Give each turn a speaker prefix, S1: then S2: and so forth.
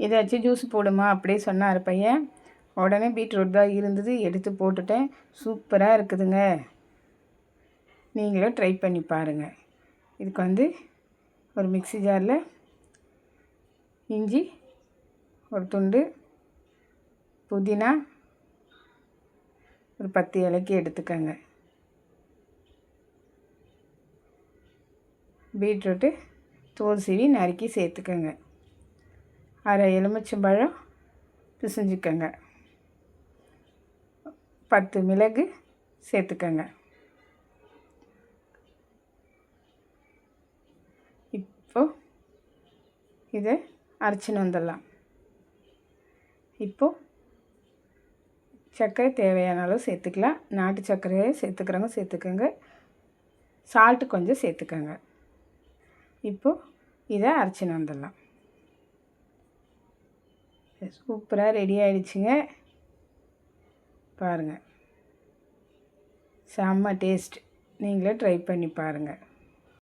S1: ஏதாச்சும் ஜூஸ் போடுமா அப்படியே சொன்னார் பையன். உடனே பீட்ரூட் தான் இருந்தது, எடுத்து போட்டுட்டேன். சூப்பராக இருக்குதுங்க. நீங்களும் ட்ரை பண்ணி பாருங்கள். இதுக்கு ஒரு மிக்ஸி ஜாரில் இஞ்சி ஒரு துண்டு, புதினா ஒரு 10 இலைக்கு எடுத்துக்கோங்க. பீட்ரூட்டு தோல் சீவி நறுக்கி சேர்த்துக்கோங்க. அரை எலுமிச்சம்பழம் பிசைஞ்சுக்கோங்க. 10 மிளகு சேர்த்துக்கோங்க. இப்போது இதை அரைச்சின்னு வந்துடலாம். இப்போது சர்க்கரை தேவையான அளவு சேர்த்துக்கலாம். நாட்டு சர்க்கரையை சேர்த்துக்கிறவங்க சேர்த்துக்கோங்க. சால்ட்டு கொஞ்சம் சேர்த்துக்கோங்க. இப்போது இதை அரைச்சின்னு வந்துடலாம். சூப்பராக ரெடி ஆகிடுச்சுங்க. பாருங்கள், செம்ம டேஸ்ட். நீங்களே ட்ரை பண்ணி பாருங்கள்.